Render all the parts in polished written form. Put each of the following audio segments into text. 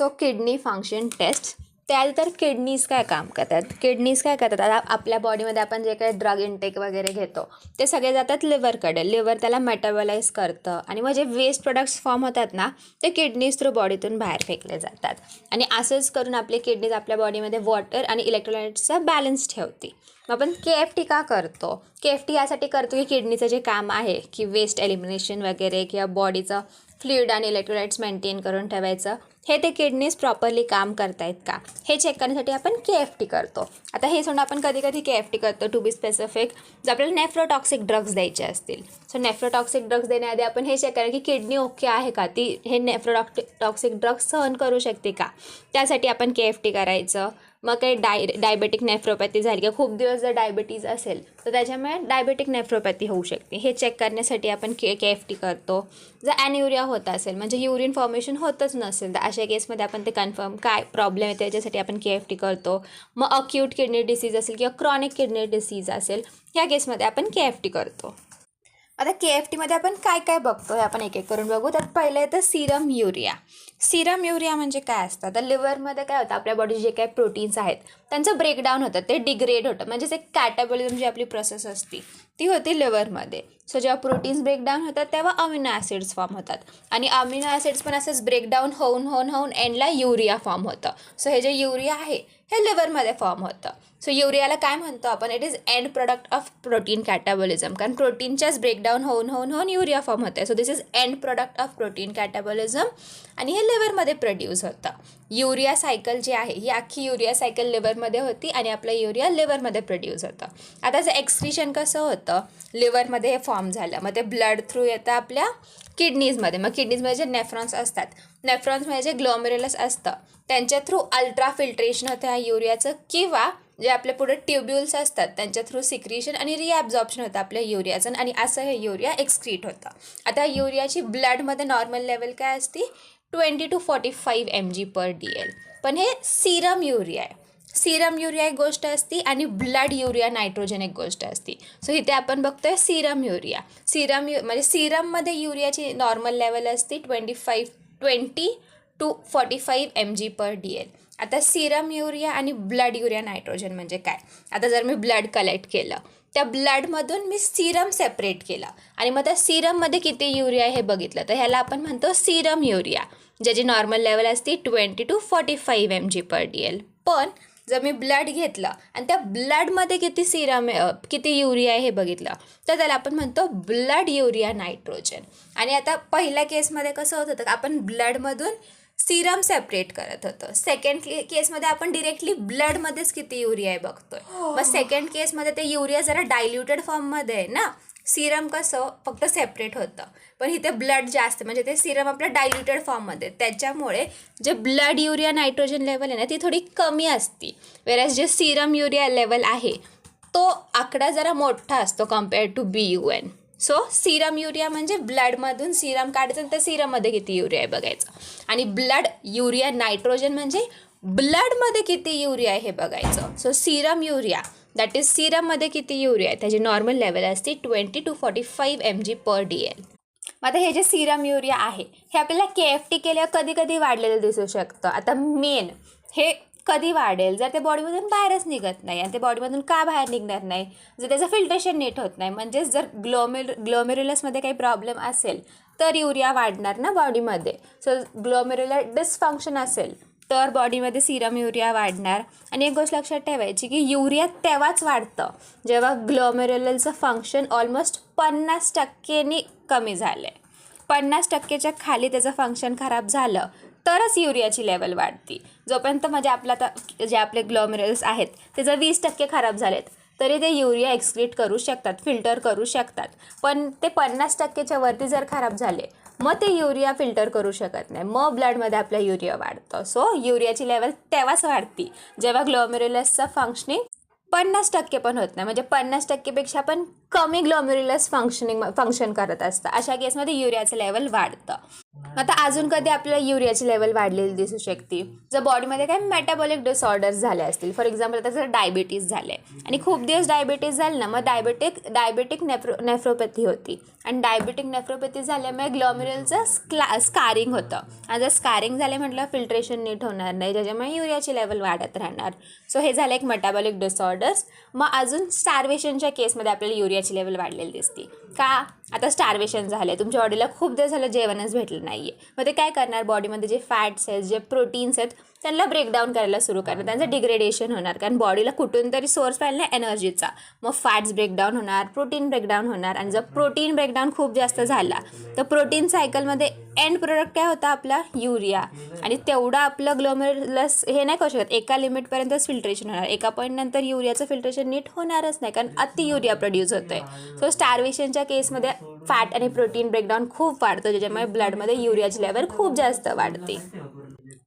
So kidney function test. त्यानंतर kidneys काय काम करतात. किडनीज काय करतात, आता आपल्या बॉडीमध्ये आपण जे काही ड्रग इनटेक वगैरे घेतो ते सगळे जातात लिव्हरकडे. लिव्हर त्याला मेटाबोलाइज करतं आणि मग जे वेस्ट प्रोडक्ट्स फॉर्म होतात ना ते किडनीज थ्रू बॉडीतून बाहेर फेकले जातात. आणि असंच करून आपली किडनीज आपल्या बॉडीमध्ये वॉटर आणि इलेक्ट्रोलाइट्सचा बॅलन्स ठेवते. मग आपण KFT का करतो. KFT यासाठी करतो की किडनीचं जे काम आहे की वेस्ट एलिमिनेशन वगैरे किंवा बॉडीचं फ्लुइड आणि इलेक्ट्रोलाइट्स मेंटेन करून ठेवायचं, हे ते किडनीज प्रॉपरली काम करतायत का हे चेक करण्यासाठी आपण KFT करतो. आता हे सोडून आपण कधी कधी KFT करतो टू बी स्पेसिफिक जर आपल्याला नेफ्रोटॉक्सिक ड्रग्स द्यायचे असतील. सो नेफ्रोटॉक्सिक ड्रग्स देण्याआधी आपण हे चेक करा की किडनी ओके आहे का, ती हे नेफ्रोटॉक्सिक ड्रग्स सहन करू शकते का, त्यासाठी आपण KFT करायचं. मग काही डायबेटिक नेफ्रोपॅथी झाली किंवा खूप दिवस जर डायबिटीज असेल तर त्याच्यामुळे डायबेटिक नेफ्रोपॅथी होऊ शकते, हे चेक करण्यासाठी आपण KFT करतो. जर ॲन्युरिया होत असेल म्हणजे युरिन फॉर्मेशन होतच नसेल तर अशा केसमध्ये आपण ते कन्फर्म काय प्रॉब्लेम आहे त्याच्यासाठी आपण KFT करतो. मग अक्यूट किडनी डिसीज असेल किंवा क्रॉनिक किडनी डिसीज असेल ह्या केसमध्ये आपण KFT करतो. आता KFTमध्ये आपण काय काय बघतो हे आपण एक एक करून बघू. तर पहिलं येतं सिरम युरिया. सिरम युरिया म्हणजे काय असतं, तर लिव्हरमध्ये काय होतं आपल्या बॉडीचे जे काही प्रोटीन्स आहेत त्यांचं ब्रेकडाऊन होतं, ते डिग्रेड होतं. म्हणजेच एक कॅटाबॉलिझम जी आपली प्रोसेस असते ती होती लिव्हरमध्ये. सो जेव्हा प्रोटीन्स ब्रेकडाऊन होतात तेव्हा अमिनो ॲसिड्स फॉर्म होतात आणि अमिनो ॲसिड्स पण असंच ब्रेकडाऊन होऊन एंडला युरिया फॉर्म होतं. सो हे जे युरिया आहे हे लिव्हरमध्ये फॉर्म होतं. सो युरियाला काय म्हणतो आपण, it is end product of protein catabolism, कारण प्रोटीनच्याच ब्रेकडाऊन होऊन युरिया फॉर्म होतं. So this is end product of protein catabolism आणि हे लिव्हरमध्ये प्रोड्यूस होतं. युरिया सायकल जी आहे ही अख्खी युरिया सायकल लिव्हरमध्ये होती आणि आपलं युरिया लिव्हरमध्ये प्रोड्यूस होतं. आता त्याचं एक्सक्रीशन कसं होतं, लिव्हरमध्ये हे फॉर्म झालं मग ते ब्लड थ्रू येतं आपल्या किडनीजमध्ये. मग किडनीजमध्ये जे नेफ्रॉन्स असतात, नेफ्रॉन्समध्ये जे ग्लोमेरुलस असतं त्यांच्या थ्रू अल्ट्रा फिल्ट्रेशन होतं ह्या युरियाचं, किंवा जे आपल्या पुढे ट्युब्युल्स असतात त्यांच्या थ्रू सिक्रिशन आणि रिॲब्झॉर्प्शन होतं आपल्या युरियाचं आणि असं हे युरिया एक्सक्रीट होतं. आता युरियाची ब्लडमध्ये नॉर्मल लेवल काय असते 20 to 45 mg/dl, पण हे सिरम युरिया आहे. सिरम युरिया एक गोष्ट असती आणि ब्लड युरिया नायट्रोजन एक गोष्ट असती. सो इथे आपण बघतोय सिरम युरिया. म्हणजे सिरममध्ये युरियाची नॉर्मल लेवल असते 20 to 45 mg/dl. आता सिरम युरिया आणि ब्लड युरिया नायट्रोजन म्हणजे काय. आता जर मी ब्लड कलेक्ट केलं त्या ब्लडमधून मी सिरम सेपरेट केला आणि मग त्या सिरममध्ये किती युरिया हे बघितलं तर ह्याला आपण म्हणतो सिरम युरिया, ज्याची नॉर्मल लेवल असते 20 to 45 mg/dl. पण जर मी ब्लड घेतलं आणि त्या ब्लडमध्ये किती युरिया आहे हे बघितलं तर त्याला आपण म्हणतो ब्लड युरिया नायट्रोजन. आणि आता पहिल्या केसमध्ये कसं होत होतं, आपण ब्लडमधून सिरम सेपरेट करत होतं. सेकंड केसमध्ये आपण डिरेक्टली ब्लडमध्येच किती युरिया आहे बघतोय. मग सेकंड केसमध्ये ते युरिया जरा डायल्युटेड फॉर्ममध्ये आहे ना, सिरम कसं फक्त सेपरेट होतं, पण इथे ब्लड जास्त म्हणजे ते सिरम आपलं डायल्युटेड फॉर्ममध्ये, त्याच्यामुळे जे ब्लड युरिया नायट्रोजन लेवल आहे ना ती थोडी कमी असती. वेरॅज जे सिरम युरिया लेवल आहे तो आकडा जरा मोठा असतो compared to BUN. So serum urea म्हणजे ब्लडमधून सिरम काढायचं आणि त्या सिरममध्ये किती युरिया आहे बघायचं. आणि ब्लड युरिया नायट्रोजन म्हणजे ब्लडमध्ये किती युरिया आहे हे बघायचं. So serum urea that is सिरममध्ये किती युरिया आहे त्याची नॉर्मल लेवल असते 20 to 45 mg/dl. आता हे जे सिरम युरिया आहे हे आपल्याला KFT केल्यावर कधी कधी वाढलेलं दिसू शकतं. आता मेन हे कधी वाढेल जर ते बॉडीमधून बाहेरच निघत नाही. आणि ते बॉडीमधून का बाहेर निघणार नाही, जर त्याचं फिल्ट्रेशन नीट होत नाही. म्हणजेच जर ग्लोमेरुलसमध्ये काही प्रॉब्लेम असेल तर युरिया वाढणार ना बॉडीमध्ये. सो ग्लोमेरुलर डिसफंक्शन असेल तर बॉडीमध्ये सिरम युरिया वाढणार. आणि एक गोष्ट लक्षात ठेवायची की युरिया तेव्हाच वाढतं जेव्हा ग्लोमेरुलरचं फंक्शन ऑलमोस्ट 50% कमी झालं आहे. 50%च्या खाली त्याचं फंक्शन खराब झालं तरच युरियाची लेवल वाढती. जोपर्यंत म्हणजे जे आपले ग्लोमेरुलस आहेत ते जर 20% खराब झालेत तरी ते युरिया एक्सक्रीट करू शकतात, फिल्टर करू शकतात. पण ते 50%च्या वरती जर खराब झाले मग ते युरिया फिल्टर करू शकत नाही, मग ब्लडमध्ये आपल्या युरिया वाढतं. सो युरियाची लेवल तेव्हाच वाढती जेव्हा ग्लोमेरुलसचं फंक्शनिंग 50% पण होत नाही, म्हणजे 50%पेक्षा पण कमी ग्लोमेरुलस फंक्शन करत असतं. अशा केसमध्ये युरियाचं लेवल वाढतं. आता अजून कधी आपल्याला युरियाची लेवल वाढलेली दिसू शकते जर बॉडीमध्ये काही मेटाबॉलिक डिसऑर्डर्स झाले असतील. फॉर एक्झाम्पल आता जर डायबिटीज झाले आणि खूप दिवस डायबिटीज झाले ना, मग डायबेटिक नेफ्रोपॅथी होती आणि डायबेटिक नेफ्रोपॅथी झाल्यामुळे ग्लॉमेरुलचं स्कारिंग होतं आणि जर स्कारिंग झाले म्हटलं फिल्ट्रेशन नीट होणार नाही, ज्याच्यामुळे युरियाची लेवल वाढत राहणार. सो हे झालं एक मेटाबॉलिक डिसऑर्डर्स. मग अजून स्टार्वेशनच्या केसमध्ये आपल्याला युरियाची लेवल वाढलेली दिसते. का? आता स्टार्वेशन झालं, तुमच्या बॉडीला खूप दिवस झालं जेवणच भेटलं नाही आहे, मग ते काय करणार, बॉडीमध्ये जे फॅट्स आहेत जे प्रोटीन्स आहेत त्यांना ब्रेकडाऊन करायला सुरू करणार, त्यांचं डिग्रेडेशन होणार, कारण बॉडीला कुठून तरी सोर्स पाहिजे ना एनर्जीचा. मग फॅट्स ब्रेकडाऊन होणार, प्रोटीन ब्रेकडाऊन होणार आणि जर प्रोटीन ब्रेकडाऊन खूप जास्त झाला तर प्रोटीन सायकलमध्ये एंड प्रोडक्ट काय होता आपला युरिया. आणि तेवढं आपलं ग्लोमेरुलस हे नाही करू शकत, एका लिमिटपर्यंतच फिल्ट्रेशन होणार, एका पॉईंटनंतर युरियाचं फिल्ट्रेशन नीट होणारच नाही कारण अति युरिया प्रोड्यूस होतं आहे. सो स्टार्वेशनच्या केसमध्ये फॅट आणि प्रोटीन ब्रेकडाऊन खूप वाढतं, ज्याच्यामुळे ब्लडमध्ये युरियाची लेवल खूप जास्त वाढते.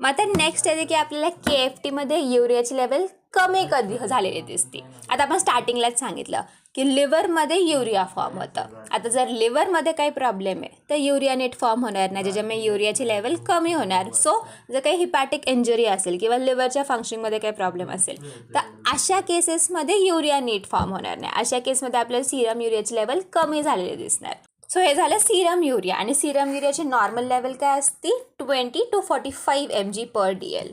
मग आता नेक्स्ट आहे की आपल्याला KFTमध्ये युरियाची लेवल कमी कधी झालेली दिसते. आता आपण स्टार्टिंगलाच सांगितलं की लिव्हरमध्ये युरिया फॉर्म होतं. आता जर लिव्हरमध्ये काही प्रॉब्लेम आहे तर युरिया नीट फॉर्म होणार नाही, ज्याच्यामुळे युरियाची लेवल कमी होणार. सो जर काही हिपॅटिक इंजुरी असेल किंवा लिव्हरच्या फंक्शनिंगमध्ये काही प्रॉब्लेम असेल तर अशा केसेसमध्ये युरिया नीट फॉर्म होणार नाही. अशा केसमध्ये आपल्याला सिरम युरियाची लेवल कमी झालेली दिसणार. सो हे झालं सिरम युरिया. आणि सिरम युरियाची नॉर्मल लेवल काय असते 20 to 45 mg/dl.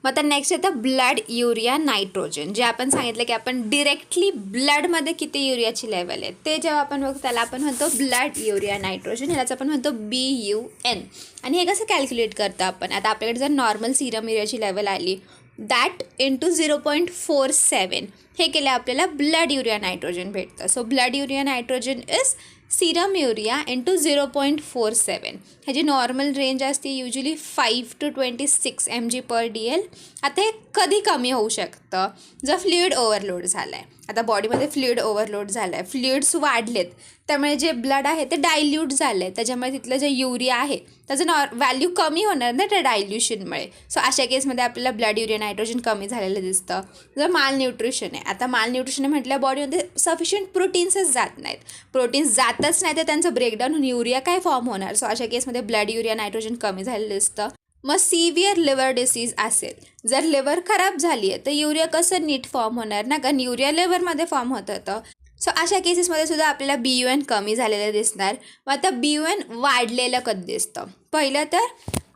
मग आता नेक्स्ट येतं ब्लड युरिया नायट्रोजन, जे आपण सांगितलं की आपण डिरेक्टली ब्लडमध्ये किती युरियाची लेवल आहे ते जेव्हा आपण बघतो त्याला आपण म्हणतो ब्लड युरिया नायट्रोजन, ह्यालाच आपण म्हणतो BUN. आणि हे कसं कॅल्क्युलेट करतो आपण, आता आपल्याकडे जर नॉर्मल सिरम युरियाची लेवल आली दॅट इंटू 0.47 हे केलं आपल्याला ब्लड युरिया नायट्रोजन भेटतं. So blood urea nitrogen is Serum urea into 0.47. ह्याची नॉर्मल रेंज असते युजली 5 to 26 mg/dl. आता हे कधी कमी होऊ शकतं जर फ्लुइड ओव्हरलोड झाला आहे. आता बॉडीमध्ये फ्लुइड ओव्हरलोड झाला आहे, फ्लुइड्स वाढलेत, त्यामुळे जे ब्लड आहे ते डायल्यूट झालं आहे, त्याच्यामुळे तिथलं जे युरिया आहे त्याचं व्हॅल्यू कमी होणार ना त्या डायल्युशनमुळे. सो अशा केसमध्ये आपल्याला ब्लड युरिया नायट्रोजन कमी झालेलं दिसतं. जर माल न्यूट्रिशन आहे, आता माल न्यूट्रिशन म्हटलं बॉडीमध्ये सफिशियंट प्रोटीन्सच जात नाहीत, प्रोटीन्स जातच नाही तर त्यांचं ब्रेकडाऊन होऊन युरिया काय फॉर्म होणार. सो अशा केसमध्ये ब्लड युरिया नायट्रोजन कमी झालेलं दिसतं. मग सिव्हिअर लिव्हर डिसीज असेल, जर लिव्हर खराब झाली आहे तर युरिया कसं नीट फॉर्म होणार ना, कारण युरिया लिव्हरमध्ये फॉर्म होत होतं. सो अशा केसेसमध्ये सुद्धा आपल्याला BUN कमी झालेलं दिसणार. मग आता BUN वाढलेलं कधी दिसतं, पहिलं तर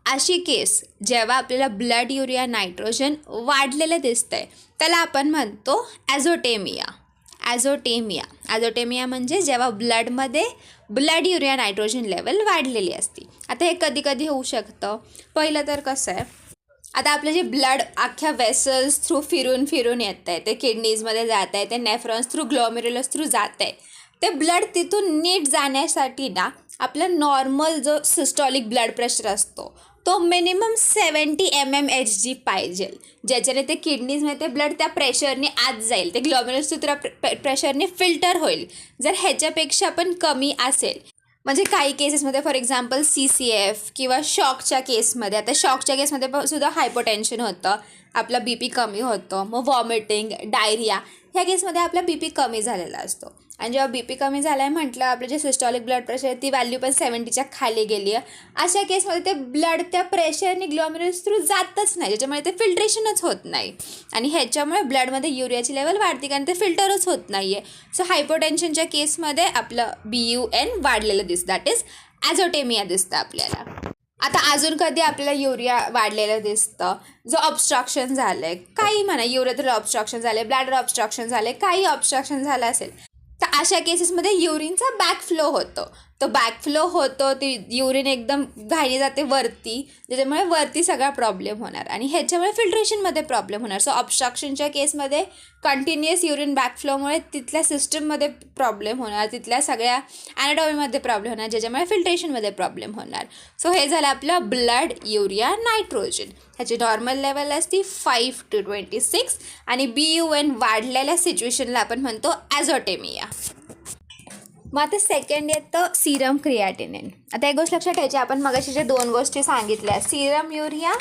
अशी केस जेव्हा आपल्याला ब्लड युरिया नायट्रोजन वाढलेलं दिसतंय त्याला आपण म्हणतो ॲझोटेमिया. ॲझोटेमिया म्हणजे जेव्हा ब्लडमध्ये ब्लड युरिया नायट्रोजन लेवल वाढलेली असते. आता हे कधी कधी होऊ शकतं, पहिलं तर कसं आहे, आता आपलं जे ब्लड अख्ख्या वेसल्स थ्रू फिरून येत आहे, ते किडनीजमध्ये जात आहे, ते नेफ्रॉन्स थ्रू ग्लॉमेरुलस थ्रू जात आहे, ते ब्लड तिथून नीट जाण्यासाठी ना आपलं नॉर्मल जो सिस्टॉलिक ब्लड प्रेशर असतो तो मिनिमम 70 mmHg पाहिजे, ज्याच्याने ते किडनीजमध्ये ते ब्लड त्या प्रेशरने आत जाईल, ते ग्लॉमेरुलस थ्रू प्रेशरने फिल्टर होईल. जर ह्याच्यापेक्षा पण कमी असेल, म्हणजे काही केसेसमध्ये फॉर एक्झाम्पल CCF किंवा शॉकच्या केसमध्ये, आता शॉकच्या केसमध्ये सुद्धा हायपोटेन्शन होतं, आपला BP कमी होतं, मग वॉमिटिंग, डायरिया, ह्या केसमध्ये आपला BP कमी झालेला असतो. आणि जेव्हा BP कमी झाला आहे म्हटलं आपलं जे सिस्टॉलिक ब्लड प्रेशर आहे ती व्हॅल्यू पण 70च्या खाली गेली आहे. अशा केसमध्ये ते ब्लड त्या प्रेशरने ग्लॉमेरुलस थ्रू जातच नाही, ज्याच्यामुळे ते फिल्ट्रेशनच होत नाही आणि ह्याच्यामुळे ब्लडमध्ये युरियाची लेवल वाढते कारण ते फिल्टरच होत नाही आहे. सो हायपोटेन्शनच्या केसमध्ये आपलं BUN वाढलेलं दिसतं, दॅट इज ॲझोटेमिया दिसतं आपल्याला. आता अजून कधी आपल्याला युरिया वाढलेलं दिसतं, जो ऑब्स्ट्रक्शन झालं आहे, काही म्हणा युरेथ्रल ऑब्स्ट्रक्शन झाले, ब्लॅडर ऑब्स्ट्रक्शन झाले, काही ऑब्स्ट्रक्शन झालं असेल तर अशा केसेसमध्ये युरिनचा बॅकफ्लो होतो. तो बॅकफ्लो होतो, ती युरिन एकदम घाईने जाते वरती, ज्याच्यामुळे वरती सगळा प्रॉब्लेम होणार आणि ह्याच्यामुळे फिल्ट्रेशनमध्ये प्रॉब्लेम होणार. सो ऑब्स्ट्रक्शनच्या केसमध्ये कंटिन्युअस युरिन बॅकफ्लोमुळे तिथल्या सिस्टममध्ये प्रॉब्लेम होणार, तिथल्या सगळ्या ॲनाटॉमीमध्ये प्रॉब्लेम होणार, ज्याच्यामुळे फिल्ट्रेशनमध्ये प्रॉब्लेम होणार. सो हे झालं आपलं ब्लड युरिया नायट्रोजन. ह्याची नॉर्मल लेवल असते 5 to 26 आणि BUN वाढलेल्या सिच्युएशनला आपण म्हणतो ॲझोटेमिया. मग आता सेकंड येतं सिरम क्रिएटिनिन. आता एक गोष्ट लक्षात ठेवायची, आपण मगाशी जे दोन गोष्टी सांगितल्या सिरम युरिया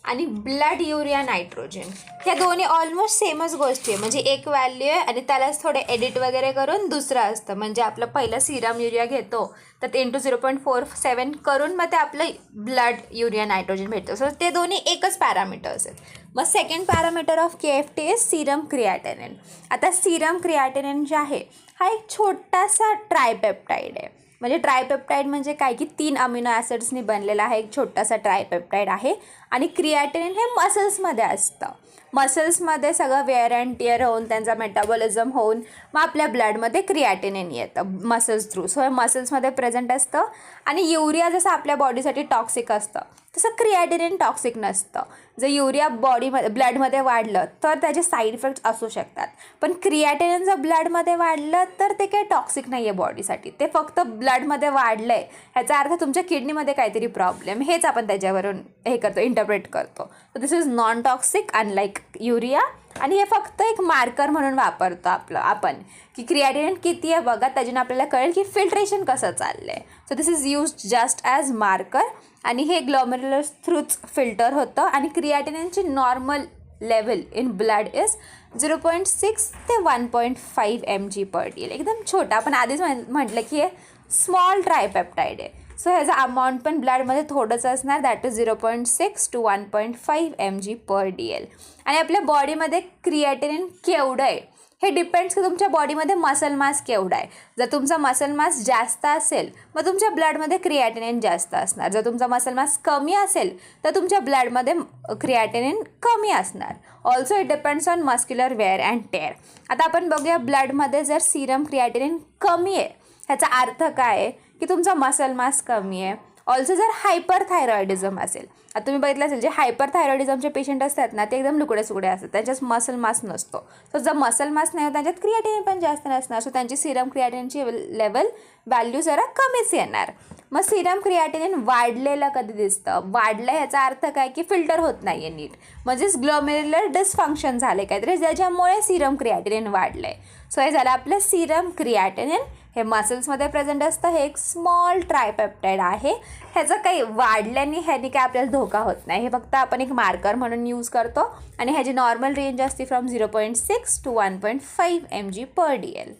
आणि ब्लड युरिया नायट्रोजन, ह्या दोन्ही ऑलमोस्ट सेमच गोष्टी आहे. म्हणजे एक व्हॅल्यू आहे आणि त्यालाच थोडे एडिट वगैरे करून दुसरं असतं. म्हणजे आपलं पहिलं सिरम युरिया घेतो तर ते इंटू 0.47 करून मग ते आपलं ब्लड युरिया नायट्रोजन भेटतं. सो ते दोन्ही एकच पॅरामीटर्स आहेत. मग second parameter of KFT is Serum creatinine. आता सिरम क्रिएटिनिन जे आहे हा एक छोटासा ट्रायपेप्टाईड आहे. म्हणजे ट्रायपेप्टाईड म्हणजे काय की 3 अमिनो ॲसिड्सनी बनलेला हा एक छोटासा ट्रायपेप्टाईड आहे. आणि क्रिएटिनिन हे मसल्समध्ये असतं. मसल्समध्ये सगळं वेअर अँड टिअर होऊन त्यांचा मेटाबॉलिझम होऊन मग आपल्या ब्लडमध्ये क्रिएटिनिन येतं मसल्स थ्रू. सो हे मसल्समध्ये प्रेझेंट असतं. आणि युरिया जसं आपल्या बॉडीसाठी टॉक्सिक असतं तसं क्रिएटिनिन टॉक्सिक नसतं. जर युरिया बॉडीमध्ये ब्लडमध्ये वाढलं तर त्याचे साईड इफेक्ट्स असू शकतात. पण क्रिएटिनिन जर ब्लडमध्ये वाढलं तर ते काही टॉक्सिक नाही आहे बॉडीसाठी. ते फक्त ब्लडमध्ये वाढलं आहे ह्याचा अर्थ तुमच्या किडनीमध्ये काहीतरी प्रॉब्लेम, हेच आपण त्याच्यावरून हे करतो, इंटरप्रेट करतो. So this is non toxic unlike urea. आणि हे फक्त एक मार्कर म्हणून वापरतो आपण की क्रिएटिनिन किती आहे बघा, त्याच्याने आपल्याला कळेल की फिल्ट्रेशन कसं चाललं आहे. So this is used just as marker. आणि हे ग्लोमेरुलस थ्रूच फिल्टर होतं. आणि क्रिएटिनिनची normal level in blood is 0.6 ते 1.5 mg/dl. एकदम छोटा. आपण आधीच म्हटलं की हे स्मॉल ट्रायपेप्टाईड आहे. सो ह्याचा अमाऊंट पण ब्लडमध्ये थोडंच असणार, दॅट इज 0.6 to 1.5 mg/dl. आणि आपल्या बॉडीमध्ये क्रिएटिनिन केवढं आहे हे डिपेंड्स की तुमच्या बॉडीमध्ये मसल मास केवढा आहे. जर तुमचा मसल मास जास्त असेल मग तुमच्या ब्लडमध्ये क्रिएटिनिन जास्त असणार. जर तुमचा मसल मास कमी असेल तर तुमच्या ब्लडमध्ये क्रिएटिनिन कमी असणार. Also it depends on muscular wear and tear. आता आपण बघूया ब्लडमध्ये जर सिरम क्रिएटिनिन कमी आहे ह्याचा अर्थ काय आहे की तुमचा मसल मास कमी आहे. ऑल्सो जर हायपरथायरॉइडिझम असेल, आता तुम्ही बघितलं असेल जे हायपरथायरॉइडिझमचे पेशंट असतात ना ते एकदम लुकडे सुकडे असतात, त्यांच्यात मसल मास नसतो. सो जर मसल मास नाही होत त्यांच्यात क्रिएटिनिन पण जास्त नसणार. सो त्यांची सिरम क्रिएटिनिनची लेवल व्हॅल्यू जरा कमीच येणार. मग सिरम क्रिएटिनिन वाढलेलं कधी दिसतं, वाढलं ह्याचा अर्थ काय की फिल्टर होत नाही आहे नीट, म्हणजेच ग्लोमेरुलर डिस्फंक्शन झाले काहीतरी ज्याच्यामुळे सिरम क्रिएटिनिन वाढलं आहे. सो हे झालं आपलं सिरम क्रिएटिनिन. हे मसल्समध्ये प्रेझेंट असतं. हे एक स्मॉल ट्रायपेप्टाईड आहे. ह्याचं काही वाढल्याने ह्याने काय आपल्याला धोका होत नाही. हे फक्त आपण एक मार्कर म्हणून यूज करतो. आणि ह्याची नॉर्मल रेंज असते फ्रॉम 0.6 to 1.5 mg/dl.